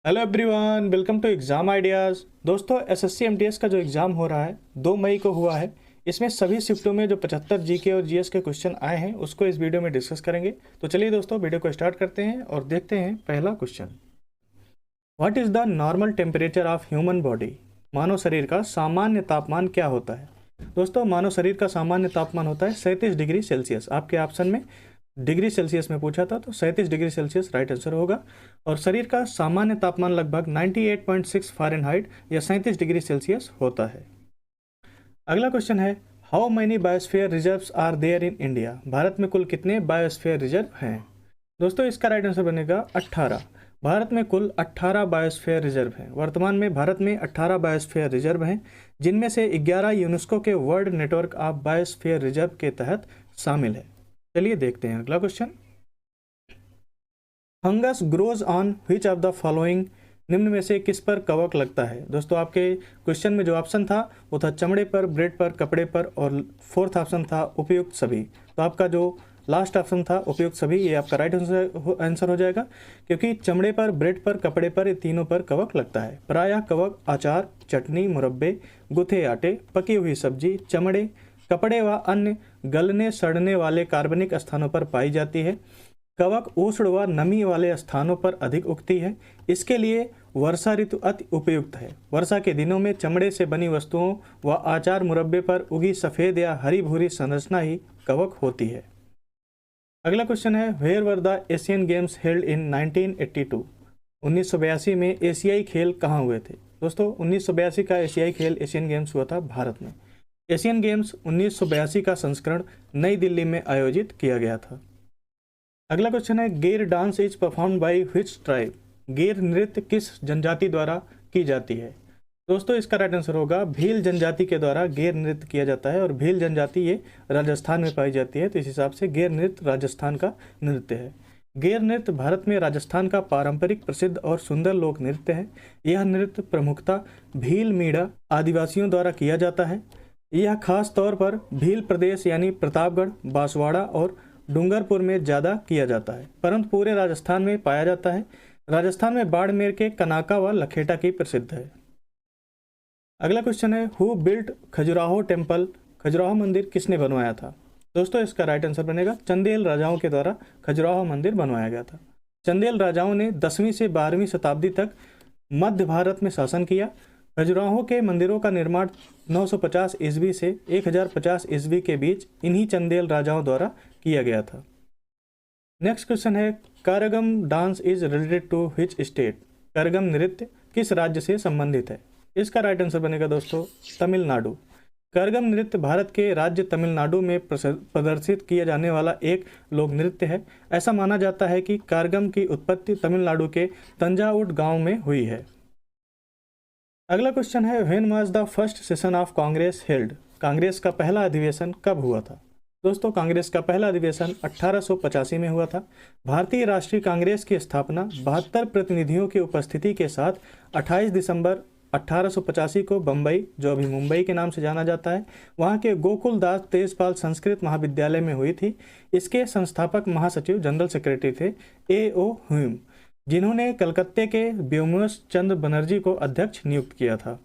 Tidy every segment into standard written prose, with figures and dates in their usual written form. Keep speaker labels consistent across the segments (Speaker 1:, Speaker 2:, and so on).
Speaker 1: Hello everyone, welcome to exam ideas. दोस्तों, SSC MTS का जो एग्ज़ाम हो रहा है 2 मई को हुआ है। इसमें सभी शिफ्टों में जो 75 जीके और जीएस के क्वेश्चन आए हैं उसको इस वीडियो में डिस्कस करेंगे। तो चलिए दोस्तों, वीडियो को स्टार्ट करते हैं और देखते हैं पहला question. What is the normal temperature of human body? मानव शरीर का सामान्य तापमान क्या होता है? दोस्तों, मानव शरीर का सामान्य तापमान होता है 37 डिग्री सेल्सियस। आपके ऑप्शन में डिग्री सेल्सियस में पूछा था तो 37 डिग्री सेल्सियस राइट आंसर होगा। और शरीर का सामान्य तापमान लगभग 98.6 फ़ारेनहाइट या 37 डिग्री सेल्सियस होता है। अगला क्वेश्चन है, how many biosphere reserves are there in India? भारत में कुल कितने बायोस्फीयर रिजर्व हैं? दोस्तों, इसका राइट आंसर बनेगा 18। भारत में कुल 18 बायोस्फीयर रिजर्व हैं। वर्तमान में भारत में 18 बायोस्फीयर रिजर्व हैं, जिनमें से 11 यूनेस्को के world network of biosphere reserve के तहत शामिल है। चलिए देखते हैं अगला question. Fungus grows on which of the following? निम्न में से किस पर कवक लगता है? दोस्तों, आपके क्वेश्चन में जो ऑप्शन था वो था चमड़े पर, ब्रेड पर, कपड़े पर, और फोर्थ ऑप्शन था उपयुक्त सभी। तो आपका जो लास्ट ऑप्शन था उपयुक्त सभी, ये आपका राइट आंसर हो जाएगा, क्योंकि चमड़े पर, ब्रेड पर, कपड़े पर, ये तीनों पर कवक लगता है। प्रायः कवक अचार, चटनी, मुरब्बे, गुथे आटे, पकी हुई सब्जी, चमड़े, कपड़े व अन्य गलने सड़ने वाले कार्बनिक स्थानों पर पाई जाती है। कवक उष्ण व नमी वाले स्थानों पर अधिक उगती है। इसके लिए वर्षा ऋतु अति उपयुक्त है। वर्षा के दिनों में चमड़े से बनी वस्तुओं व आचार मुरब्बे पर उगी सफ़ेद या हरी भूरी संरचना ही कवक होती है। अगला क्वेश्चन है, where were the Asian games held in 1982? 1982 में एशियाई खेल कहाँ हुए थे? दोस्तों, 1982 का एशियाई खेल एशियन गेम्स हुआ था भारत में। एशियन गेम्स 1982 का संस्करण नई दिल्ली में आयोजित किया गया था। अगला क्वेश्चन है, गेर dance is performed by which tribe? गेर नृत्य किस जनजाति द्वारा की जाती है? दोस्तों, इसका राइट आंसर होगा भील जनजाति के द्वारा गेर नृत्य किया जाता है, और भील जनजाति ये राजस्थान में पाई जाती है, तो इस हिसाब से गेर नृत्य राजस्थान का नृत्य है। गेर नृत्य भारत में राजस्थान का पारंपरिक, प्रसिद्ध और सुंदर लोक नृत्य है। यह नृत्य प्रमुखतः भील मीणा आदिवासियों द्वारा किया जाता है। यह खास तौर पर भील प्रदेश यानी प्रतापगढ़, बांसवाड़ा और डूंगरपुर में ज़्यादा किया जाता है, परंतु पूरे राजस्थान में पाया जाता है। राजस्थान में बाड़मेर के कनाका व लखेटा की प्रसिद्ध है। अगला क्वेश्चन है, who built Khajuraho temple? Khajuraho मंदिर किसने बनवाया था? दोस्तों, इसका राइट आंसर बनेगा चंदेल राजाओं के द्वारा खजुराहो मंदिर बनवाया गया था। चंदेल राजाओं ने 10वीं से 12वीं शताब्दी तक मध्य भारत में शासन किया। खजुराहो के मंदिरों का निर्माण 950 ईस्वी से 1050 ईस्वी के बीच इन्हीं चंदेल राजाओं द्वारा किया गया था। नेक्स्ट क्वेश्चन है, Karagam dance is related to which state? Karagam नृत्य किस राज्य से संबंधित है? इसका राइट आंसर बनेगा दोस्तों तमिलनाडु। कारगम नृत्य भारत के राज्य तमिलनाडु में प्रदर्शित किया जाने वाला एक लोक नृत्य है। ऐसा माना जाता है कि कारगम की उत्पत्ति तमिलनाडु के तंजावुर गांव में हुई है। अगला क्वेश्चन है, when was the first session of Congress held? Congress का पहला अधिवेशन कब हुआ था? दोस्तों, कांग्रेस का पहला अधिवेशन 1885 में हुआ था। भारतीय राष्ट्रीय कांग्रेस की स्थापना 72 प्रतिनिधियों की उपस्थिति के साथ 28 दिसंबर 1885 को बम्बई, जो अभी मुंबई के नाम से जाना जाता है, वहाँ के गोकुल दास तेजपाल संस्कृत महाविद्यालय में हुई थी। इसके संस्थापक महासचिव जनरल सेक्रेटरी थे A.O. ह्यूम, जिन्होंने कलकत्ते के व्योमकेश चंद्र बनर्जी को अध्यक्ष नियुक्त किया था।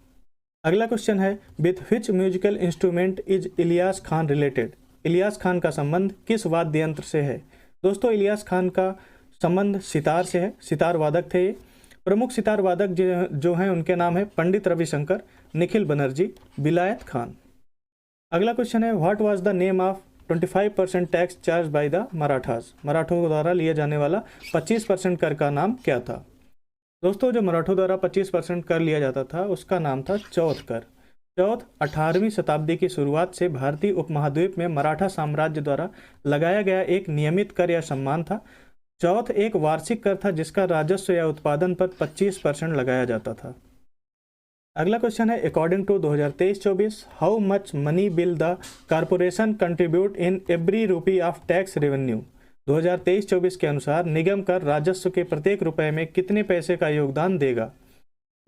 Speaker 1: अगला क्वेश्चन है, with which musical instrument is Ilyas Khan related? Ilyas Khan का संबंध किस वाद्य यंत्र से है? दोस्तों, इलियास खान का संबंध सितार से है। सितार वादक थे ये। प्रमुख सितार वादक जो हैं उनके नाम है पंडित रविशंकर, निखिल बनर्जी, विलायत खान। अगला क्वेश्चन है, what was the name of 25% tax charge by the Marathas? मराठों द्वारा लिया जाने वाला 25% कर का नाम क्या था? दोस्तों, जो मराठों द्वारा 25% कर लिया जाता था उसका नाम था चौथ कर। चौथ 18वीं शताब्दी की शुरुआत से भारतीय उपमहाद्वीप में मराठा साम्राज्य द्वारा लगाया गया एक नियमित कर या सम्मान था। चौथ एक वार्षिक कर था जिसका राजस्व या उत्पादन पर 25% लगाया जाता था। अगला क्वेश्चन है, according to 2023-24 how much money will the corporation contribute in every rupee of tax revenue? 2023-24 के अनुसार निगम कर राजस्व के प्रत्येक रुपए में कितने पैसे का योगदान देगा?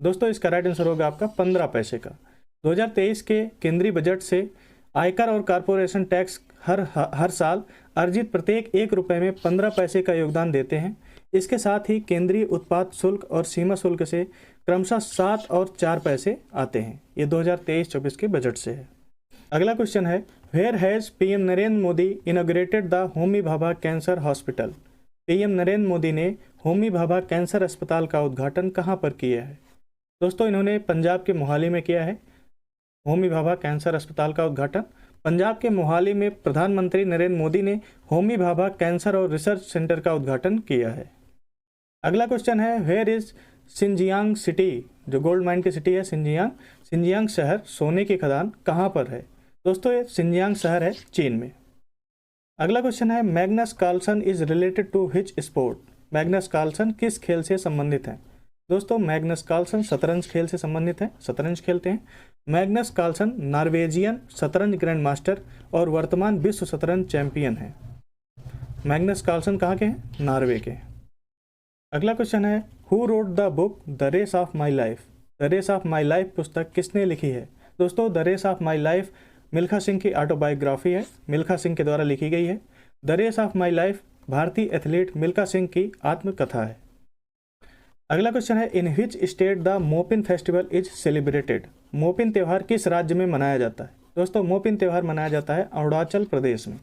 Speaker 1: दोस्तों, इसका राइट आंसर होगा आपका 15 पैसे का। 2023 के केंद्रीय बजट से आयकर और कारपोरेशन टैक्स हर साल अर्जित प्रत्येक 1 रुपये में 15 पैसे का योगदान देते हैं। इसके साथ ही केंद्रीय उत्पाद शुल्क और सीमा शुल्क से क्रमशः 7 और 4 पैसे आते हैं। ये 2023-24 के बजट से है। अगला क्वेश्चन है, where has PM Narendra Modi inaugurated the Homi Bhabha cancer hospital. PM Narendra Modi ने होमी भाभा कैंसर अस्पताल का उद्घाटन कहाँ पर किया है? दोस्तों, इन्होंने पंजाब के मोहाली में किया है होमी भाभा कैंसर अस्पताल का उद्घाटन। पंजाब के मोहाली में प्रधानमंत्री नरेंद्र मोदी ने होमी भाभा कैंसर और रिसर्च सेंटर का उद्घाटन किया है। अगला क्वेश्चन है, वेयर इज सिंजियांग सिटी, जो गोल्ड माइन की सिटी है सिंजियांग, सिंजियांग शहर सोने की खदान कहाँ पर है? दोस्तों, ये सिंजियांग शहर है चीन में। अगला क्वेश्चन है, Magnus Carlsen is related to which sport. Magnus Carlsen किस खेल से संबंधित है? दोस्तों, मैग्नस कार्लसन शतरंज खेल से संबंधित है, शतरंज खेलते हैं। मैग्नस कार्लसन नॉर्वेजियन शतरंज ग्रैंड मास्टर और वर्तमान विश्व शतरंज चैंपियन है। मैग्नस कार्लसन कहाँ के हैं? नॉर्वे के। अगला क्वेश्चन है, who wrote the book the race of my life. द रेस ऑफ माई लाइफ पुस्तक किसने लिखी है? दोस्तों, the race of my life Milkha Singh की ऑटोबायोग्राफी है, मिल्खा सिंह के द्वारा लिखी गई है। The race of my life भारतीय एथलीट मिल्खा सिंह की आत्मकथा है। अगला क्वेश्चन है, in which state the Mopin festival is celebrated. Mopin त्यौहार किस राज्य में मनाया जाता है? दोस्तों, मोपिन त्यौहार मनाया जाता है अरुणाचल प्रदेश में।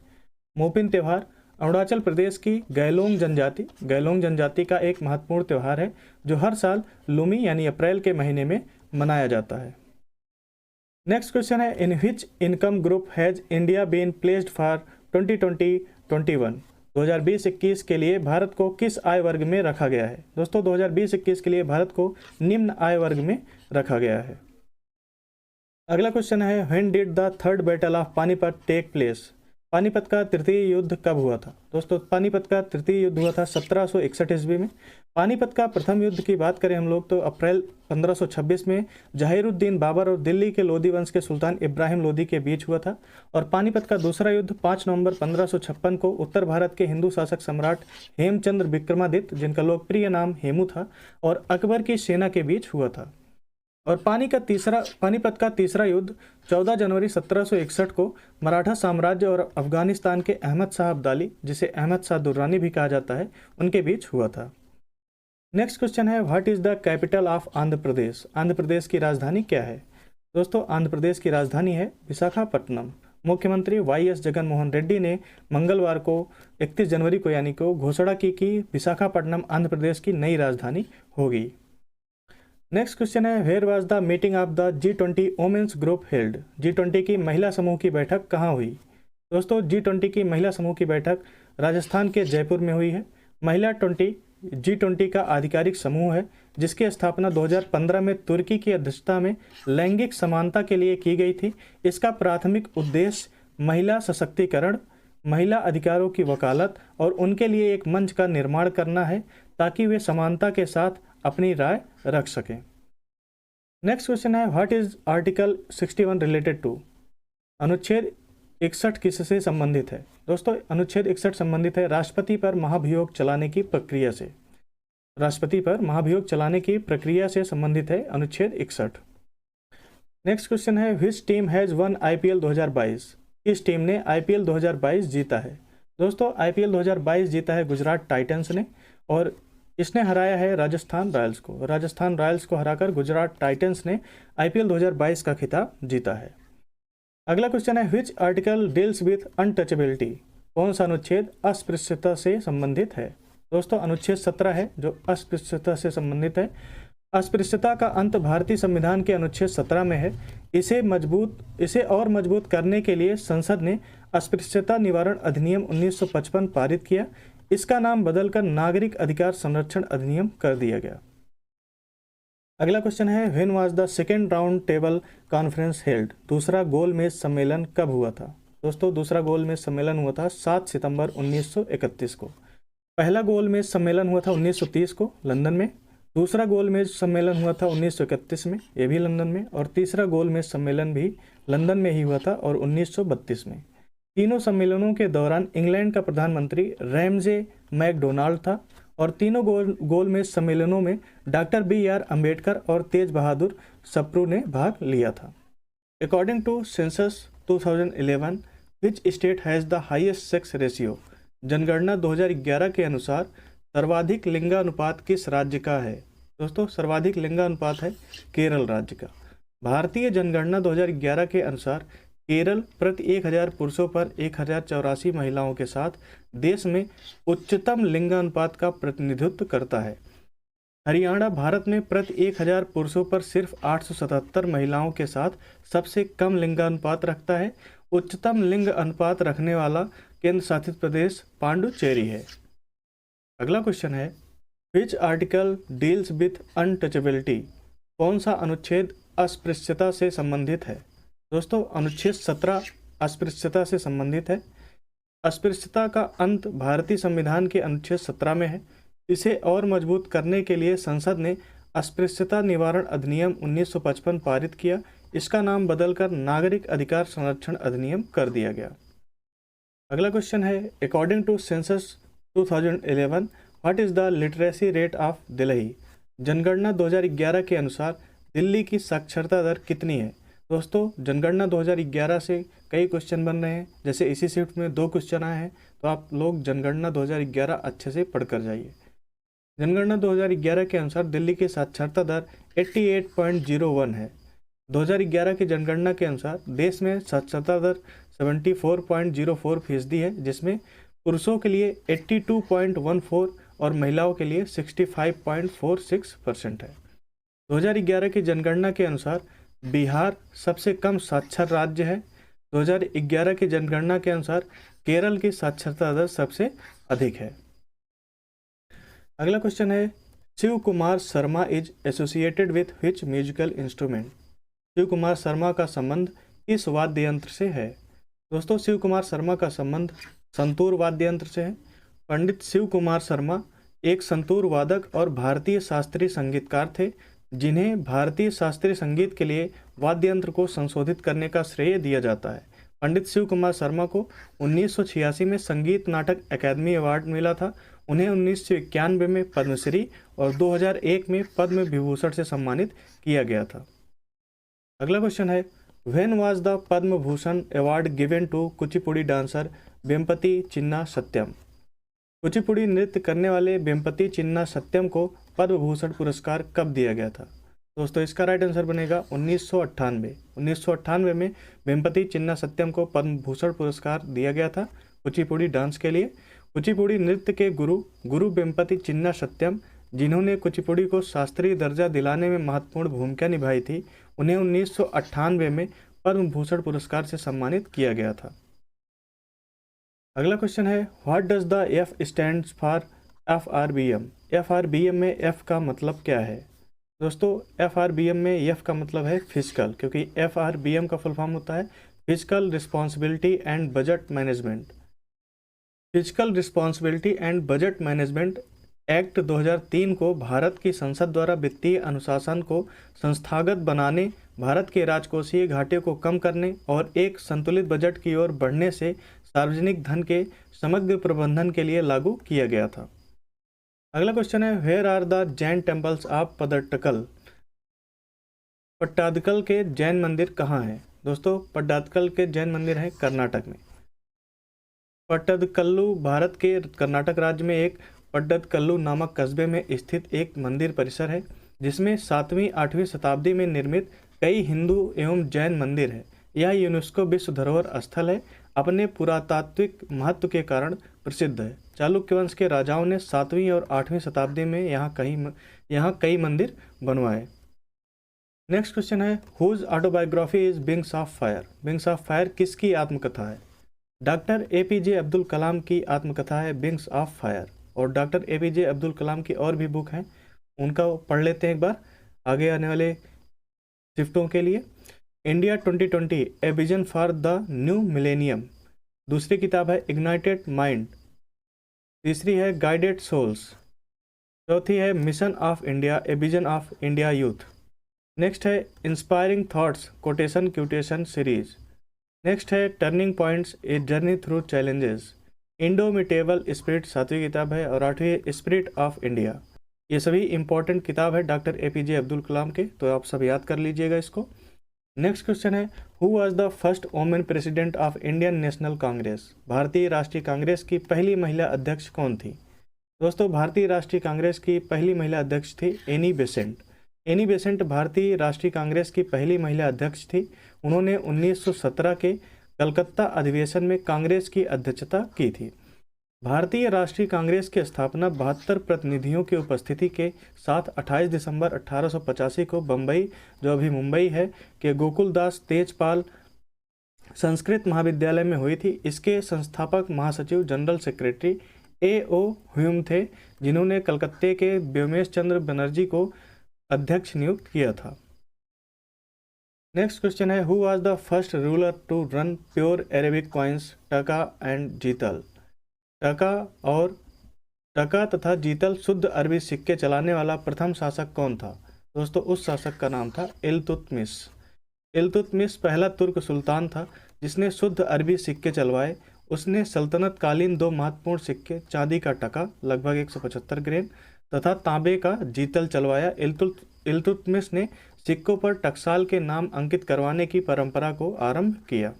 Speaker 1: मोपिन त्यौहार अरुणाचल प्रदेश की गैलोंग जनजाति का एक महत्वपूर्ण त्यौहार है जो हर साल लुमी यानी अप्रैल के महीने में मनाया जाता है। नेक्स्ट क्वेश्चन है, in which income group has India been placed for 2020-21। 2020-21 के लिए भारत को किस आय वर्ग में रखा गया है? दोस्तों, 2020-21 के लिए भारत को निम्न आय वर्ग में रखा गया है। अगला क्वेश्चन है, when did the third battle of Panipat take place. Panipat का तृतीय युद्ध कब हुआ था? दोस्तों, पानीपत का तृतीय युद्ध हुआ था 1761 ईस्वी में। पानीपत का प्रथम युद्ध की बात करें हम लोग तो अप्रैल 1526 में जहीरुद्दीन बाबर और दिल्ली के लोधी वंश के सुल्तान इब्राहिम लोधी के बीच हुआ था। और पानीपत का दूसरा युद्ध 5 नवंबर 1556 को उत्तर भारत के हिंदू शासक सम्राट हेमचंद्र विक्रमादित्य, जिनका लोकप्रिय नाम हेमू था, और अकबर की सेना के बीच हुआ था। और पानीपत का तीसरा युद्ध 14 जनवरी 1761 को मराठा साम्राज्य और अफगानिस्तान के अहमद शाह अब्दाली, जिसे अहमद शाह दुर्रानी भी कहा जाता है, उनके बीच हुआ था। नेक्स्ट क्वेश्चन है, what is the capital of Andhra Pradesh. Andhra Pradesh की राजधानी क्या है? दोस्तों, आंध्र प्रदेश की राजधानी है विशाखापट्टनम। मुख्यमंत्री वाईएस जगन मोहन रेड्डी ने मंगलवार को 31 जनवरी को यानी को घोषणा की कि विशाखापट्टनम आंध्र प्रदेश की नई राजधानी होगी। नेक्स्ट क्वेश्चन है, where was the meeting of the G20 women's group held. G20 की महिला समूह की बैठक कहाँ हुई? दोस्तों, G20 की महिला समूह की बैठक राजस्थान के जयपुर में हुई है। महिला G20 का आधिकारिक समूह है जिसकी स्थापना 2015 में तुर्की की अध्यक्षता में लैंगिक समानता के लिए की गई थी। इसका प्राथमिक उद्देश्य महिला सशक्तिकरण, महिला अधिकारों की वकालत और उनके लिए एक मंच का निर्माण करना है ताकि वे समानता के साथ अपनी राय रख सकें। नेक्स्ट क्वेश्चन है, what is article 61 related to. अनुच्छेद 61 किससे संबंधित है? दोस्तों, अनुच्छेद 61 संबंधित है राष्ट्रपति पर महाभियोग चलाने की प्रक्रिया से। राष्ट्रपति पर महाभियोग चलाने की प्रक्रिया से संबंधित है अनुच्छेद 61। नेक्स्ट क्वेश्चन है, which team has one IPL 2022। इस टीम ने IPL 2022 जीता है? दोस्तों, IPL 2022 जीता है गुजरात टाइटंस ने, और इसने हराया है राजस्थान रॉयल्स को। राजस्थान रॉयल्स को हराकर गुजरात टाइटंस ने IPL 2022 का खिताब जीता है। अगला क्वेश्चन है, which article deals with untouchability. कौन सा अनुच्छेद अस्पृश्यता से संबंधित है? दोस्तों, अनुच्छेद 17 है जो अस्पृश्यता से संबंधित है। अस्पृश्यता का अंत भारतीय संविधान के अनुच्छेद 17 में है। इसे और मजबूत करने के लिए संसद ने अस्पृश्यता निवारण अधिनियम 1955 पारित किया। इसका नाम बदलकर नागरिक अधिकार संरक्षण अधिनियम कर दिया गया। अगला क्वेश्चन है, when was the second round table conference held. दूसरा गोलमेज सम्मेलन कब हुआ था? दोस्तों, दूसरा गोलमेज सम्मेलन हुआ था 7 सितंबर 1931 को। पहला गोलमेज सम्मेलन हुआ था 1930 को लंदन में। दूसरा गोलमेज सम्मेलन हुआ था 1931 में, ये भी लंदन में। और तीसरा गोलमेज सम्मेलन भी लंदन में ही हुआ था और 1932 में। तीनों सम्मेलनों के दौरान इंग्लैंड का प्रधानमंत्री रैमजे मैकडोनाल्ड था और तीनों गोलमेज सम्मेलनों में डॉक्टर BR अम्बेडकर और तेज बहादुर सप्रू ने भाग लिया था। According to census 2011, which state has the highest sex ratio. जनगणना 2011 के अनुसार सर्वाधिक लिंगानुपात किस राज्य का है? दोस्तों सर्वाधिक लिंगानुपात है केरल राज्य का। भारतीय जनगणना 2011 के अनुसार केरल प्रति 1000 पुरुषों पर 1084 महिलाओं के साथ देश में उच्चतम लिंगानुपात का प्रतिनिधित्व करता है। हरियाणा भारत में प्रति 1000 पुरुषों पर सिर्फ 877 महिलाओं के साथ सबसे कम लिंगानुपात रखता है। उच्चतम लिंग अनुपात रखने वाला केंद्र शासित प्रदेश पांडुचेरी है। अगला क्वेश्चन है, which article deals with untouchability? कौन सा अनुच्छेद अस्पृश्यता से संबंधित है? दोस्तों अनुच्छेद 17 अस्पृश्यता से संबंधित है। अस्पृश्यता का अंत भारतीय संविधान के अनुच्छेद 17 में है। इसे और मजबूत करने के लिए संसद ने अस्पृश्यता निवारण अधिनियम 1955 पारित किया। इसका नाम बदलकर नागरिक अधिकार संरक्षण अधिनियम कर दिया गया। अगला क्वेश्चन है, according to census 2011 what is the literacy rate of Delhi? जनगणना 2011 के अनुसार दिल्ली की साक्षरता दर कितनी है? दोस्तों जनगणना 2011 से कई क्वेश्चन बन रहे हैं, जैसे इसी शिफ्ट में 2 क्वेश्चन आए हैं, तो आप लोग जनगणना 2011 अच्छे से पढ़कर जाइए। जनगणना 2011 के अनुसार दिल्ली की साक्षरता दर 88.01 है। 2011 की जनगणना के अनुसार देश में साक्षरता दर 74.04% है, जिसमें पुरुषों के लिए 82.14 और महिलाओं के लिए 65.46% है। 2011 की जनगणना के अनुसार बिहार सबसे कम साक्षर राज्य है। 2011 की जनगणना के अनुसार केरल की साक्षरता दर सबसे अधिक है। अगला क्वेश्चन है, Shiv Kumar Sharma is associated with which musical instrument? Shiv Kumar Sharma का संबंध किस वाद्य यंत्र से है? दोस्तों शिव कुमार शर्मा का संबंध संतूर वाद्य यंत्र से है। पंडित शिव कुमार शर्मा एक संतूर वादक और भारतीय शास्त्रीय संगीतकार थे, जिन्हें भारतीय शास्त्रीय संगीत के लिए वाद्य यंत्र को संशोधित करने का श्रेय दिया जाता है। पंडित शिव कुमार शर्मा को 1986 में संगीत नाटक अकादमी अवार्ड मिला था। उन्हें 1991 में पद्मश्री और 2001 में पद्म विभूषण से सम्मानित किया गया था। अगला क्वेश्चन है, when was the Padma Bhushan award given to Kuchipudi dancer Vempati Chinna Satyam? Kuchipudi नृत्य करने वाले वेम्पति चिन्ना सत्यम को पद्म भूषण पुरस्कार कब दिया गया था? दोस्तों इसका राइट आंसर बनेगा 1998। 1998 में वेम्पति चिन्ना सत्यम को पद्म भूषण पुरस्कार दिया गया था कुचिपुड़ी डांस के लिए। कुचिपुड़ी नृत्य के गुरु वेम्पति चिन्ना सत्यम, जिन्होंने कुचिपुड़ी को शास्त्रीय दर्जा दिलाने में महत्वपूर्ण भूमिका निभाई थी, उन्हें 1998 में पद्म भूषण पुरस्कार से सम्मानित किया गया था। अगला क्वेश्चन है, what does the F stands for FRBM? FRBM में एफ का मतलब क्या है? दोस्तों FRBM में एफ का मतलब है फिजिकल, क्योंकि FRBM का फुल फॉर्म होता है physical responsibility and budget management. Physical responsibility and budget management act 2003 को भारत की संसद द्वारा वित्तीय अनुशासन को संस्थागत बनाने, भारत के राजकोषीय घाटे को कम करने और एक संतुलित बजट की ओर बढ़ने से सार्वजनिक धन के समग्र प्रबंधन के लिए लागू किया गया था। अगला क्वेश्चन है, where are the Jain temples of Pattadakal? Pattadakal के जैन मंदिर कहाँ हैं? दोस्तों पट्टादकल के जैन मंदिर हैं कर्नाटक में। पट्टदकल्लु भारत के कर्नाटक राज्य में एक पट्टदकल्लु नामक कस्बे में स्थित एक मंदिर परिसर है, जिसमें 7वीं-8वीं शताब्दी में निर्मित कई हिंदू एवं जैन मंदिर है। यह यूनेस्को विश्व धरोहर स्थल है। अपने पुरातात्विक महत्व के कारण प्रसिद्ध है। चालुक्य वंश के राजाओं ने 7वीं और 8वीं शताब्दी में यहाँ कई मंदिर बनवाए। नेक्स्ट क्वेश्चन है, whose autobiography is wings of fire? Wings of fire किसकी आत्मकथा है? डॉक्टर APJ अब्दुल कलाम की आत्मकथा है विंग्स ऑफ फायर। और डॉक्टर APJ अब्दुल कलाम की और भी बुक हैं, उनका पढ़ लेते हैं एक बार आगे आने वाले शिफ्टों के लिए। India 2020 a vision for the new millennium, दूसरी किताब है इग्नाइटेड माइंड, तीसरी है गाइडेड सोल्स, चौथी है mission of India a vision of India youth. Next है inspiring thoughts quotation quotation series. Next है turning points a journey through challenges. Indomitable spirit 7वीं किताब है और 8वीं स्पिरिट ऑफ इंडिया। ये सभी इंपॉर्टेंट किताब है डॉक्टर APJ अब्दुल कलाम के, तो आप सब याद कर लीजिएगा इसको। नेक्स्ट क्वेश्चन है, who was the first women president of Indian national Congress? भारतीय राष्ट्रीय कांग्रेस की पहली महिला अध्यक्ष कौन थी? दोस्तों भारतीय राष्ट्रीय कांग्रेस की पहली महिला अध्यक्ष थी एनी बेसेंट। एनी बेसेंट भारतीय राष्ट्रीय कांग्रेस की पहली महिला अध्यक्ष थी। उन्होंने 1917 के कलकत्ता अधिवेशन में कांग्रेस की अध्यक्षता की थी। भारतीय राष्ट्रीय कांग्रेस की स्थापना 72 प्रतिनिधियों की उपस्थिति के साथ 28 दिसंबर 1885 को बम्बई, जो अभी मुंबई है, के गोकुलदास तेजपाल संस्कृत महाविद्यालय में हुई थी। इसके संस्थापक महासचिव जनरल सेक्रेटरी A.O. ह्यूम थे, जिन्होंने कलकत्ते के व्योमेश चंद्र बनर्जी को अध्यक्ष नियुक्त किया था। नेक्स्ट क्वेश्चन है, who was the first ruler to run pure Arabic coins taka and jital. Taka तथा जीतल शुद्ध अरबी सिक्के चलाने वाला प्रथम शासक कौन था। दोस्तों उस शासक का नाम था इल्तुतमिश। इल्तुतमिश पहला तुर्क सुल्तान था जिसने शुद्ध अरबी सिक्के चलवाए। उसने सल्तनत कालीन 2 महत्वपूर्ण सिक्के, चांदी का टका लगभग 175 ग्रेन तथा तांबे का जीतल चलवाया। इल्तुतमिश ने सिक्कों पर टकसाल के नाम अंकित करवाने की परंपरा को आरंभ किया।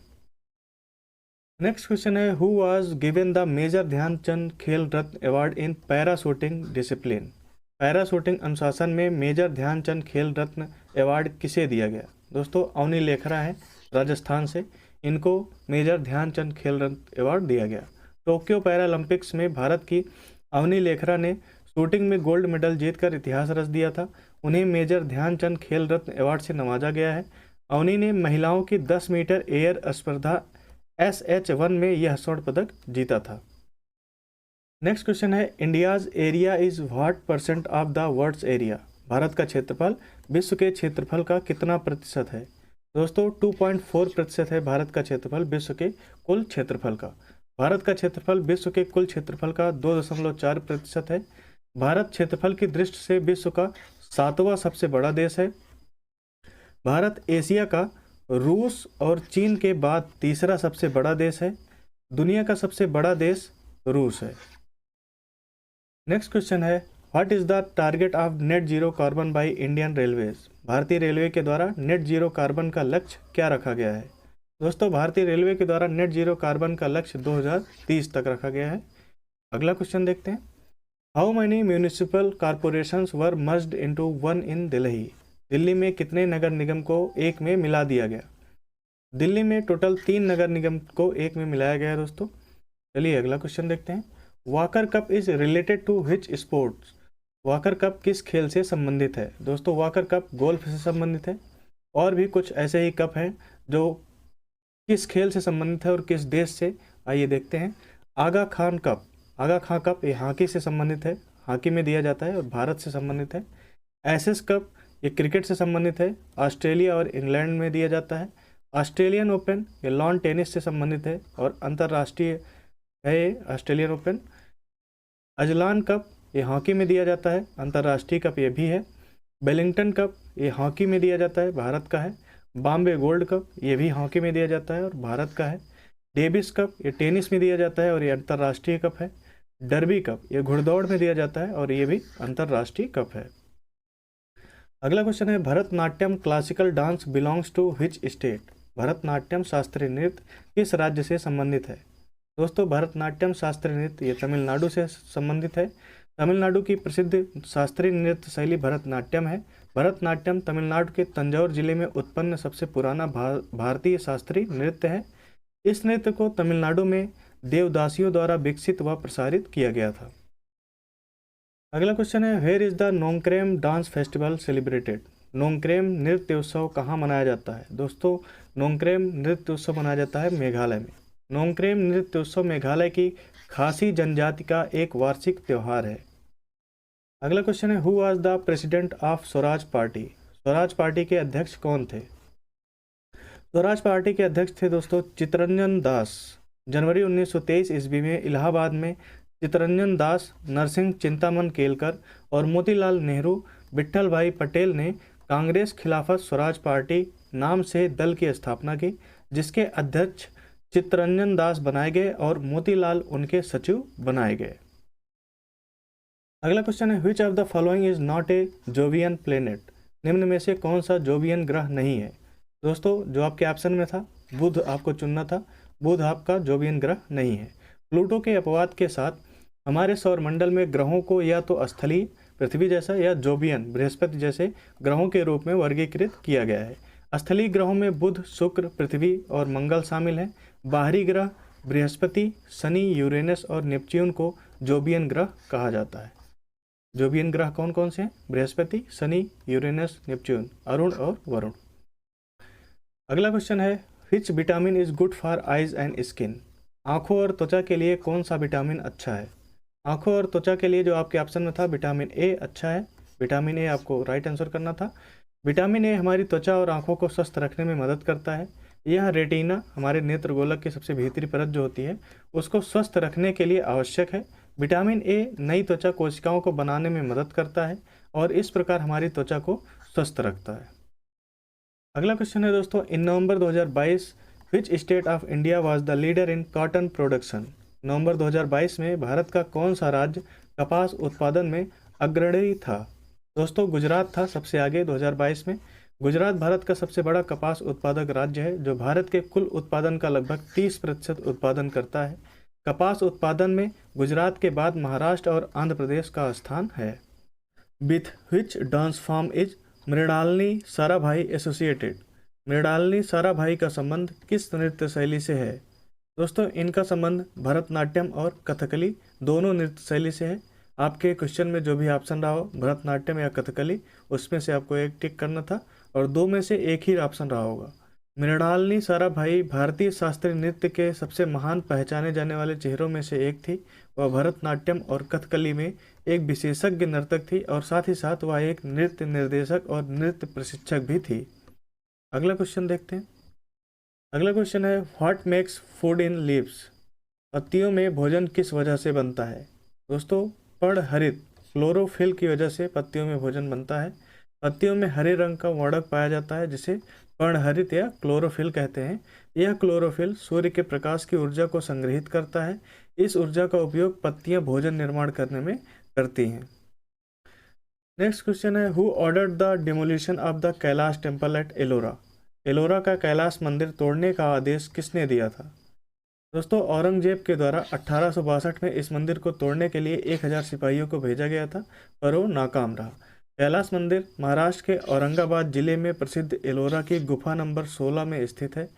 Speaker 1: नेक्स्ट क्वेश्चन है, who was given the major Dhyan Chand Khel Ratna award in parachuting discipline. Parachuting अनुशासन में मेजर ध्यानचंद खेल रत्न अवार्ड किसे दिया गया। दोस्तों अवनी लेखरा है राजस्थान से, इनको मेजर ध्यानचंद खेल रत्न अवार्ड दिया गया। टोक्यो पैरालंपिक्स में भारत की अवनी लेखरा ने शूटिंग में गोल्ड मेडल जीतकर इतिहास रच दिया था। उन्हें मेजर ध्यानचंद खेल रत्न अवार्ड से नवाजा गया है। अवनी ने महिलाओं की 10 मीटर एयर स्पर्धा SH1 में यह स्वर्ण पदक जीता था। नेक्स्ट क्वेश्चन है, India's area is what percent of the world's area. भारत का क्षेत्रफल विश्व के क्षेत्रफल का कितना प्रतिशत है। दोस्तों 2.4% है भारत का क्षेत्रफल विश्व के कुल क्षेत्रफल का। भारत का क्षेत्रफल विश्व के कुल क्षेत्रफल का 2.4% है। भारत क्षेत्रफल की दृष्टि से विश्व का 7वां सबसे बड़ा देश है। भारत एशिया का रूस और चीन के बाद तीसरा सबसे बड़ा देश है। दुनिया का सबसे बड़ा देश रूस है। नेक्स्ट क्वेश्चन है, what is the target of net zero carbon by Indian railways. भारतीय रेलवे के द्वारा नेट जीरो कार्बन का लक्ष्य क्या रखा गया है। दोस्तों भारतीय रेलवे के द्वारा नेट जीरो कार्बन का लक्ष्य 2030 तक रखा गया है। अगला क्वेश्चन देखते हैं, how many municipal corporations were merged into one in Delhi. Delhi में कितने नगर निगम को एक में मिला दिया गया। दिल्ली में टोटल 3 नगर निगम को एक में मिलाया गया है दोस्तों। चलिए अगला क्वेश्चन देखते हैं, Walker cup is related to which sports. Walker cup किस खेल से संबंधित है। दोस्तों वॉकर कप गोल्फ से संबंधित है। और भी कुछ ऐसे ही कप हैं जो किस खेल से संबंधित है और किस देश से, आइए देखते हैं। आगा खान कप ये हॉकी से संबंधित है, हॉकी में दिया जाता है और भारत से संबंधित है। एसेस कप ये क्रिकेट से संबंधित है, ऑस्ट्रेलिया और इंग्लैंड में दिया जाता है। ऑस्ट्रेलियन ओपन ये लॉन टेनिस से संबंधित है और अंतर्राष्ट्रीय है ये ऑस्ट्रेलियन ओपन। अजलान कप ये हॉकी में दिया जाता है, अंतर्राष्ट्रीय कप ये भी है। वेलिंगटन कप ये हॉकी में दिया जाता है, भारत का है। बॉम्बे गोल्ड कप ये भी हॉकी में दिया जाता है और भारत का है। डेविस कप ये टेनिस में दिया जाता है और ये अंतर्राष्ट्रीय कप है। डर्बी कप ये घुड़दौड़ में दिया जाता है और ये भी अंतर्राष्ट्रीय कप है। अगला क्वेश्चन है, Bharatanatyam classical dance belongs to which state. Bharatanatyam शास्त्रीय नृत्य किस राज्य से संबंधित है। दोस्तों भरतनाट्यम शास्त्रीय नृत्य ये तमिलनाडु से संबंधित है। तमिलनाडु की प्रसिद्ध शास्त्रीय नृत्य शैली भरतनाट्यम है। भरतनाट्यम तमिलनाडु के तंजौर जिले में उत्पन्न सबसे पुराना भारतीय शास्त्रीय नृत्य है। इस नृत्य को तमिलनाडु में देवदासियों द्वारा विकसित व प्रसारित किया गया था। अगला क्वेश्चन है, where is the Nongkrem dance festival celebrated. Nongkrem नृत्य उत्सव कहाँ मनाया जाता है। दोस्तों नोंगक्रेम नृत्य उत्सव मनाया जाता है मेघालय में। नोंगक्रेम नृत्य उत्सव मेघालय की खासी जनजाति का एक वार्षिक त्यौहार है। अगला क्वेश्चन है, who was the president of Swaraj party. Swaraj party के अध्यक्ष कौन थे। स्वराज पार्टी के अध्यक्ष थे दोस्तों चित्तरंजन दास। जनवरी 1923 ईस्वी में इलाहाबाद में चित्तरंजन दास, नरसिंह चिंतामन केलकर और मोतीलाल नेहरू, विट्ठल भाई पटेल ने कांग्रेस खिलाफत स्वराज पार्टी नाम से दल की स्थापना की, जिसके अध्यक्ष चित्तरंजन दास बनाए गए और मोतीलाल उनके सचिव बनाए गए। अगला क्वेश्चन है, which of the following is not a Jovian planet. निम्न में से कौन सा जोवियन ग्रह नहीं है। दोस्तों जो आपके ऑप्शन में था बुध आपको चुनना था, बुध आपका जोवियन ग्रह नहीं है। प्लूटो के अपवाद के साथ हमारे सौरमंडल में ग्रहों को या तो स्थलीय पृथ्वी जैसा या जोबियन बृहस्पति जैसे ग्रहों के रूप में वर्गीकृत किया गया है। स्थलीय ग्रहों में बुध, शुक्र, पृथ्वी और मंगल शामिल हैं। बाहरी ग्रह बृहस्पति, शनि, यूरेनस और नेपच्यून को जोबियन ग्रह कहा जाता है। जोबियन ग्रह कौन कौन से हैं? बृहस्पति, शनि, यूरेनस, नेपच्यून, अरुण और वरुण। अगला क्वेश्चन है, which vitamin is good for eyes and skin? आंखों और त्वचा के लिए कौन सा विटामिन अच्छा है? आंखों और त्वचा के लिए जो आपके ऑप्शन में था विटामिन ए अच्छा है। विटामिन ए आपको राइट आंसर करना था। विटामिन ए हमारी त्वचा और आंखों को स्वस्थ रखने में मदद करता है। यह रेटिना, हमारे नेत्र गोलक की सबसे भीतरी परत जो होती है, उसको स्वस्थ रखने के लिए आवश्यक है। विटामिन ए नई त्वचा कोशिकाओं को बनाने में मदद करता है और इस प्रकार हमारी त्वचा को स्वस्थ रखता है। अगला क्वेश्चन है दोस्तों, in November 2022 which state of India was the leader in cotton production? नवंबर 2022 में भारत का कौन सा राज्य कपास उत्पादन में अग्रणी था? दोस्तों गुजरात था सबसे आगे 2022 में। गुजरात भारत का सबसे बड़ा कपास उत्पादक राज्य है जो भारत के कुल उत्पादन का लगभग 30% उत्पादन करता है। कपास उत्पादन में गुजरात के बाद महाराष्ट्र और आंध्र प्रदेश का स्थान है। With which dance form is Mrinalini Sarabhai associated? Mrinalini Sarabhai का संबंध किस नृत्य शैली से है? दोस्तों इनका संबंध भरतनाट्यम और कथकली दोनों नृत्य शैली से है। आपके क्वेश्चन में जो भी ऑप्शन रहा हो, भरतनाट्यम या कथकली, उसमें से आपको एक टिक करना था और दो में से एक ही ऑप्शन रहा होगा। मृणालिनी साराभाई भारतीय शास्त्रीय नृत्य के सबसे महान पहचाने जाने वाले चेहरों में से एक थी। वह भरतनाट्यम और कथकली में एक विशेषज्ञ नर्तक थी और साथ ही साथ वह एक नृत्य निर्देशक और नृत्य प्रशिक्षक भी थी। अगला क्वेश्चन देखते हैं। अगला क्वेश्चन है, what makes food in leaves? पत्तियों में भोजन किस वजह से बनता है? दोस्तों पर्णहरित क्लोरोफिल की वजह से पत्तियों में भोजन बनता है। पत्तियों में हरे रंग का वर्णक पाया जाता है जिसे पर्णहरित या क्लोरोफिल कहते हैं। यह क्लोरोफिल सूर्य के प्रकाश की ऊर्जा को संग्रहित करता है। इस ऊर्जा का उपयोग पत्तियां भोजन निर्माण करने में करती हैं। नेक्स्ट क्वेश्चन है, who ordered the demolition of the Kailash temple at Ellora? Ellora का कैलाश मंदिर तोड़ने का आदेश किसने दिया था? दोस्तों औरंगजेब के द्वारा 1862 में इस मंदिर को तोड़ने के लिए 1000 सिपाहियों को भेजा गया था, पर वो नाकाम रहा। कैलाश मंदिर महाराष्ट्र के औरंगाबाद जिले में प्रसिद्ध एलोरा की गुफा नंबर 16 में स्थित है।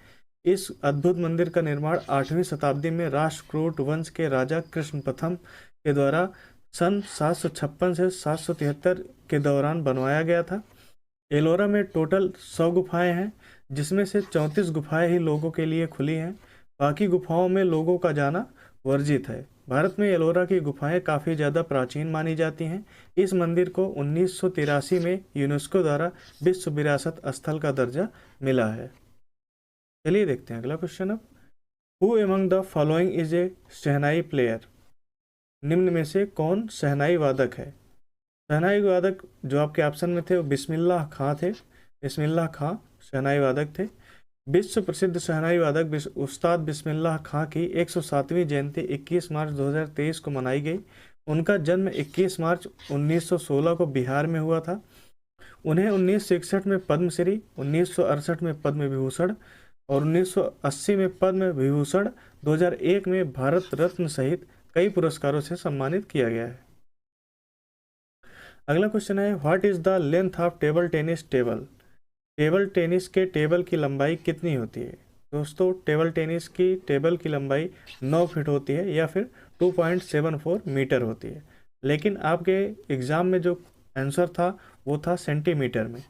Speaker 1: इस अद्भुत मंदिर का निर्माण 8वीं शताब्दी में राष्ट्रकूट वंश के राजा कृष्ण प्रथम के द्वारा सन 756 से 773 के दौरान बनवाया गया था। एलोरा में टोटल 100 गुफाएं हैं, जिसमें से 34 गुफाएं ही लोगों के लिए खुली हैं। बाकी गुफाओं में लोगों का जाना वर्जित है। भारत में एलोरा की गुफाएं काफ़ी ज़्यादा प्राचीन मानी जाती हैं। इस मंदिर को 1983 में यूनेस्को द्वारा विश्व विरासत स्थल का दर्जा मिला है। चलिए देखते हैं अगला क्वेश्चन अब, who among the following is a shehnai player? निम्न में से कौन शहनाई वादक है? शहनाई वादक जो आपके ऑप्शन में थे वो बिस्मिल्लाह खां थे। बिस्मिल्लाह खां शहनाई वादक थे। विश्व प्रसिद्ध शहनाई वादक उस्ताद बिस्मिल्लाह खां की 107वीं जयंती 21 मार्च 2023 को मनाई गई। उनका जन्म 21 मार्च 1916 को बिहार में हुआ था। उन्हें 1961 में पद्मश्री, 1968 में पद्म विभूषण और 1980 में पद्म विभूषण, 2001 में भारत रत्न सहित कई पुरस्कारों से सम्मानित किया गया है। अगला क्वेश्चन है, what is the length of table tennis table? Table tennis के टेबल की लंबाई कितनी होती है? दोस्तों टेबल टेनिस की टेबल की लंबाई 9 फीट होती है या फिर 2.74 मीटर होती है, लेकिन आपके एग्जाम में जो आंसर था वो था सेंटीमीटर में।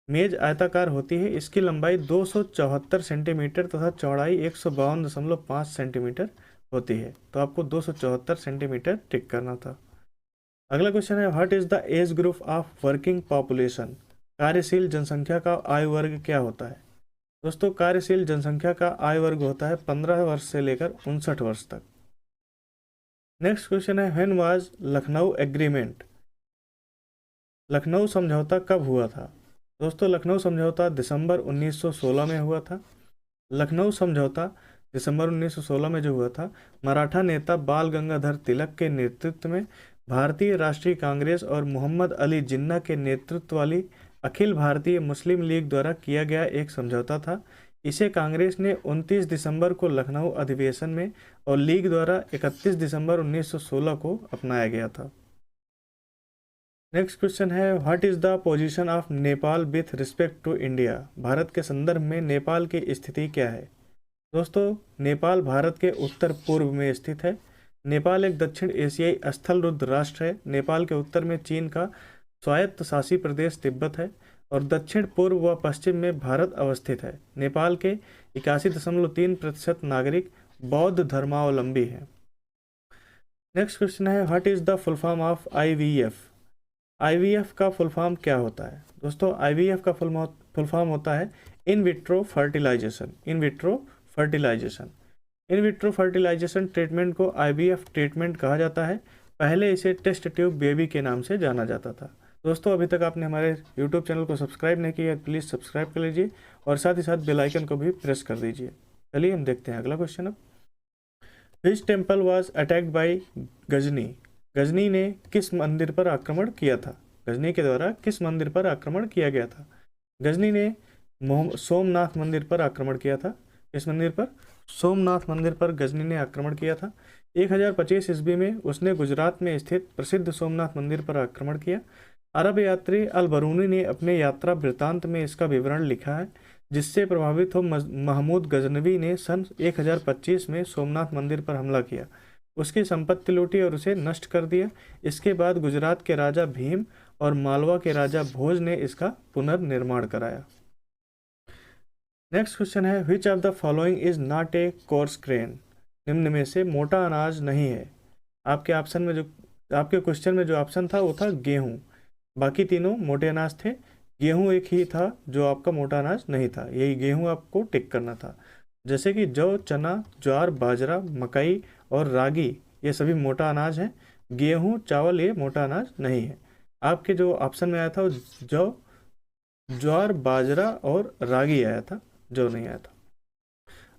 Speaker 1: मेज आयताकार होती है, इसकी लंबाई 274 सेंटीमीटर तथा चौड़ाई 152.5 सेंटीमीटर होती है, तो आपको 274 सेंटीमीटर टिक करना था। अगला क्वेश्चन है, what is the age group of working population? कार्यशील जनसंख्या का आयु वर्ग क्या होता है? दोस्तों कार्यशील जनसंख्या का आयु वर्ग होता है 15 वर्ष से लेकर 59 वर्ष तक। नेक्स्ट क्वेश्चन है, when was Lucknow agreement? Lucknow समझौता कब हुआ था? दोस्तों लखनऊ समझौता दिसंबर 1916 में हुआ था। लखनऊ समझौता दिसंबर 1916 में जो हुआ था, मराठा नेता बाल गंगाधर तिलक के नेतृत्व में भारतीय राष्ट्रीय कांग्रेस और मोहम्मद अली जिन्ना के नेतृत्व वाली अखिल भारतीय मुस्लिम लीग द्वारा किया गया एक समझौता था। इसे कांग्रेस ने 29 दिसंबर को लखनऊ अधिवेशन में और लीग द्वारा 31 दिसंबर 1916 को अपनाया गया था। नेक्स्ट क्वेश्चन है, what is the position of Nepal with respect to India? भारत के संदर्भ में नेपाल की स्थिति क्या है? दोस्तों, नेपाल भारत के उत्तर पूर्व में स्थित है। नेपाल एक दक्षिण एशियाई स्थल रुद्ध राष्ट्र है। नेपाल के उत्तर में चीन का स्वायत्त शासी प्रदेश तिब्बत है और दक्षिण पूर्व व पश्चिम में भारत अवस्थित है। नेपाल के 81.3% नागरिक बौद्ध धर्मावलंबी हैं। नेक्स्ट क्वेश्चन है, what is the full form of IVF? IVF का फुल फॉर्म क्या होता है? दोस्तों, IVF का फुल फॉर्म होता है in vitro fertilization. In vitro fertilization treatment को IVF ट्रीटमेंट कहा जाता है। पहले इसे टेस्ट ट्यूब बेबी के नाम से जाना जाता था। दोस्तों, अभी तक आपने हमारे YouTube चैनल को सब्सक्राइब नहीं किया, प्लीज़ सब्सक्राइब कर लीजिए और साथ ही साथ बेल आइकन को भी प्रेस कर दीजिए। चलिए हम देखते हैं अगला क्वेश्चन। अब which temple was attacked by Ghazni? Ghazni ने किस मंदिर पर आक्रमण किया था? गजनी के द्वारा किस मंदिर पर आक्रमण किया गया था? गजनी ने सोमनाथ मंदिर पर आक्रमण किया था। इस मंदिर पर, सोमनाथ मंदिर पर गजनी ने आक्रमण किया था। 1025 ईस्वी में उसने गुजरात में स्थित प्रसिद्ध सोमनाथ मंदिर पर आक्रमण किया। अरब यात्री अल बरूनी ने अपने यात्रा वृत्तांत में इसका विवरण लिखा है, जिससे प्रभावित हो महमूद गजनवी ने सन 1025 में सोमनाथ मंदिर पर हमला किया, उसकी संपत्ति लूटी और उसे नष्ट कर दिया। इसके बाद गुजरात के राजा भीम और मालवा के राजा भोज ने इसका पुनर्निर्माण कराया। नेक्स्ट क्वेश्चन है, which of the following is not a coarse grain? निम्न में से मोटा अनाज नहीं है। आपके क्वेश्चन में जो ऑप्शन था वो था गेहूं, बाकी तीनों मोटे अनाज थे। गेहूं एक ही था जो आपका मोटा अनाज नहीं था, यही गेहूं आपको टिक करना था। जैसे कि जौ, चना, ज्वार, बाजरा, मकई और रागी ये सभी मोटा अनाज हैं। गेहूं, चावल ये मोटा अनाज नहीं है। आपके जो ऑप्शन में आया था वो जौ, ज्वार, बाजरा और रागी आया था, जौ नहीं आया था।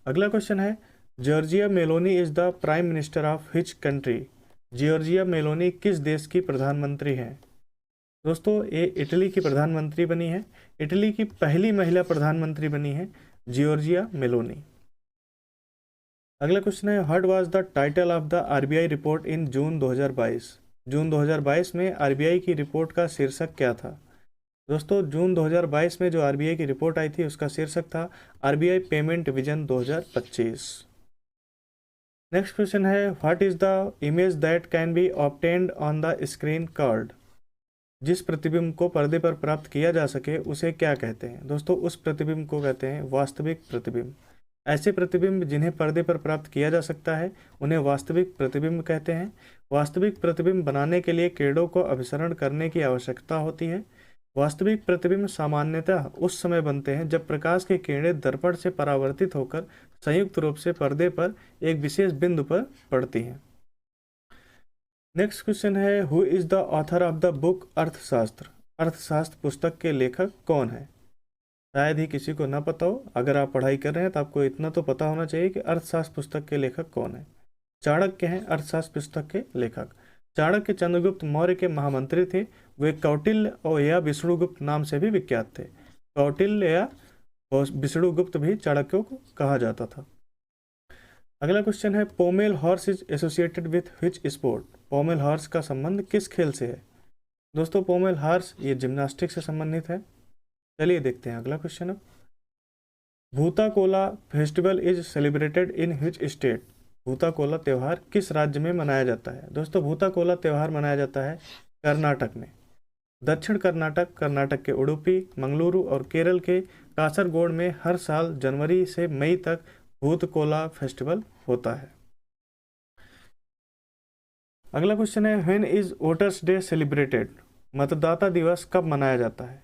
Speaker 1: अगला क्वेश्चन है, Giorgia Meloni is the prime minister of which country? Giorgia Meloni किस देश की प्रधानमंत्री हैं? दोस्तों, ये इटली की प्रधानमंत्री बनी है। इटली की पहली महिला प्रधानमंत्री बनी है जॉर्जिया मेलोनी। अगला क्वेश्चन है, what was the title of the RBI report in June 2022? जून 2022 में RBI की रिपोर्ट का शीर्षक क्या था? दोस्तों, जून 2022 में जो RBI की रिपोर्ट आई थी उसका शीर्षक था RBI payment vision 2025। Next question है, what is the image that can be obtained on the screen called? जिस प्रतिबिंब को पर्दे पर प्राप्त किया जा सके उसे क्या कहते हैं? दोस्तों, उस प्रतिबिंब को कहते हैं वास्तविक प्रतिबिंब। ऐसे प्रतिबिंब जिन्हें पर्दे पर प्राप्त किया जा सकता है उन्हें वास्तविक प्रतिबिंब कहते हैं। वास्तविक प्रतिबिंब बनाने के लिए किरणों को अभिसरण करने की आवश्यकता होती है। वास्तविक प्रतिबिंब सामान्यतः उस समय बनते हैं जब प्रकाश की किरणें दर्पण से परावर्तित होकर संयुक्त रूप से पर्दे पर एक विशेष बिंदु पर पड़ती हैं। नेक्स्ट क्वेश्चन है, who is the author of the book अर्थशास्त्र? अर्थशास्त्र पुस्तक के लेखक कौन है? शायद ही किसी को ना पता हो। अगर आप पढ़ाई कर रहे हैं तो आपको इतना तो पता होना चाहिए कि अर्थशास्त्र पुस्तक के लेखक कौन है। चाणक्य हैं अर्थशास्त्र पुस्तक के लेखक। चाणक्य चंद्रगुप्त मौर्य के महामंत्री थे। वे कौटिल्य और या विष्णुगुप्त नाम से भी विख्यात थे। कौटिल्य या विष्णुगुप्त भी चाणक्यों को कहा जाता था। अगला क्वेश्चन है, पोमेल horse is associated with which sport? पोमेल horse का संबंध किस खेल से है? दोस्तों, पोमेल हॉर्स ये जिम्नास्टिक से संबंधित है। चलिए देखते हैं अगला क्वेश्चन। अब भूता Cola festival is celebrated in which state? भूता कोला त्यौहार किस राज्य में मनाया जाता है? दोस्तों, भूता कोला त्यौहार मनाया जाता है कर्नाटक में। दक्षिण कर्नाटक, कर्नाटक के उडुपी, मंगलुरु और केरल के कासरगोड में हर साल जनवरी से मई तक भूत कोला फेस्टिवल होता है। अगला क्वेश्चन है, when is voters day celebrated? मतदाता दिवस कब मनाया जाता है?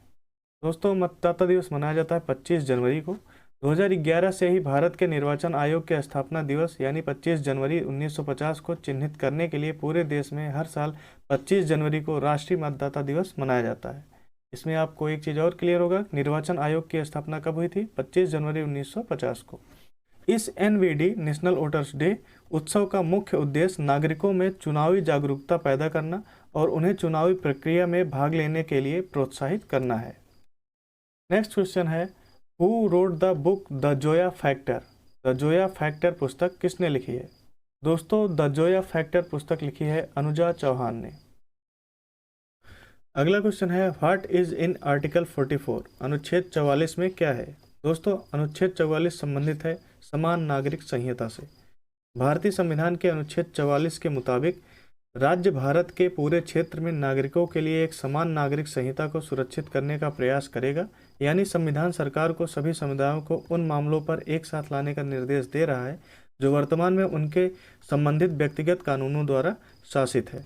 Speaker 1: दोस्तों, मतदाता दिवस मनाया जाता है 25 जनवरी को। 2011 से ही भारत के निर्वाचन आयोग के स्थापना दिवस यानी 25 जनवरी 1950 को चिन्हित करने के लिए पूरे देश में हर साल 25 जनवरी को राष्ट्रीय मतदाता दिवस मनाया जाता है। इसमें आपको एक चीज़ और क्लियर होगा, निर्वाचन आयोग की स्थापना कब हुई थी? 25 जनवरी 1950 को। इस NVD नेशनल वोटर्स डे उत्सव का मुख्य उद्देश्य नागरिकों में चुनावी जागरूकता पैदा करना और उन्हें चुनावी प्रक्रिया में भाग लेने के लिए प्रोत्साहित करना है। नेक्स्ट क्वेश्चन है, who wrote the book the Zoya factor? The Zoya factor पुस्तक किसने लिखी है? दोस्तों, द जोया फैक्टर पुस्तक लिखी है अनुजा चौहान ने। अगला क्वेश्चन है, व्हाट इज इन आर्टिकल 44? अनुच्छेद 44 में क्या है? दोस्तों, अनुच्छेद 44 संबंधित है समान नागरिक संहिता से। भारतीय संविधान के अनुच्छेद 44 के मुताबिक राज्य भारत के पूरे क्षेत्र में नागरिकों के लिए एक समान नागरिक संहिता को सुरक्षित करने का प्रयास करेगा। यानी संविधान सरकार को सभी समुदायों को उन मामलों पर एक साथ लाने का निर्देश दे रहा है जो वर्तमान में उनके संबंधित व्यक्तिगत कानूनों द्वारा शासित है।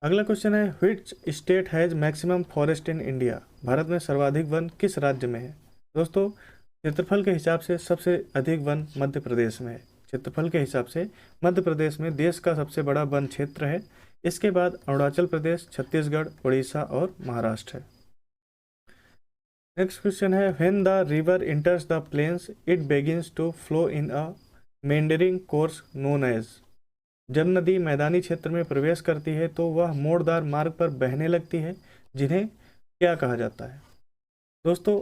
Speaker 1: अगला क्वेश्चन है, which state has maximum forest in India? भारत में सर्वाधिक वन किस राज्य में है? दोस्तों, क्षेत्रफल के हिसाब से सबसे अधिक वन मध्य प्रदेश में है। क्षेत्रफल के हिसाब से मध्य प्रदेश में देश का सबसे बड़ा वन क्षेत्र है। इसके बाद अरुणाचल प्रदेश, छत्तीसगढ़, उड़ीसा और महाराष्ट्र है। नेक्स्ट क्वेश्चन है, when the river enters the plains it begins to flow in a meandering course known as? जब नदी मैदानी क्षेत्र में प्रवेश करती है तो वह मोड़दार मार्ग पर बहने लगती है, जिन्हें क्या कहा जाता है? दोस्तों,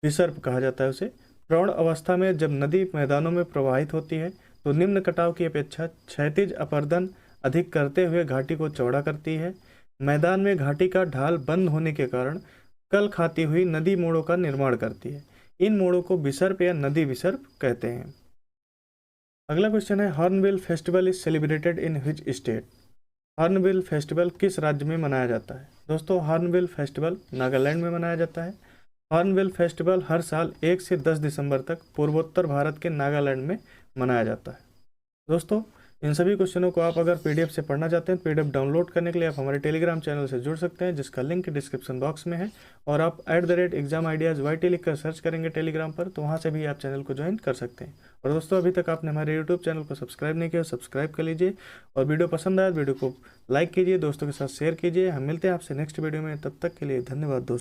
Speaker 1: विसर्प कहा जाता है उसे। प्रौढ़ अवस्था में जब नदी मैदानों में प्रवाहित होती है तो निम्न कटाव की अपेक्षा क्षैतिज अपरदन अधिक करते हुए घाटी को चौड़ा करती है। मैदान में घाटी का ढाल बंद होने के कारण कल खाती हुई नदी मोड़ों का निर्माण करती है। इन मोड़ों को विसर्प या नदी विसर्प कहते हैं। अगला क्वेश्चन है, hornbill festival is celebrated in which state? Hornbill festival किस राज्य में मनाया जाता है? दोस्तों, हॉर्नबिल फेस्टिवल नागालैंड में मनाया जाता है। हॉर्नबिल फेस्टिवल हर साल 1 से 10 दिसंबर तक पूर्वोत्तर भारत के नागालैंड में मनाया जाता है। दोस्तों, इन सभी क्वेश्चनों को आप अगर पीडीएफ से पढ़ना चाहते हैं, पीडीएफ डाउनलोड करने के लिए आप हमारे टेलीग्राम चैनल से जुड़ सकते हैं, जिसका लिंक डिस्क्रिप्शन बॉक्स में है। और आप @examideas लिख कर सर्च करेंगे टेलीग्राम पर, तो वहाँ से भी आप चैनल को ज्वाइन कर सकते हैं। और दोस्तों, अभी तक आपने हमारे यूट्यूब चैनल को सब्सक्राइब नहीं किया, सब्सक्राइब कर लीजिए। और वीडियो पसंद आया वीडियो को लाइक कीजिए, दोस्तों के साथ शेयर कीजिए। हम मिलते हैं आपसे नेक्स्ट वीडियो में, तब तक के लिए धन्यवाद दोस्तों।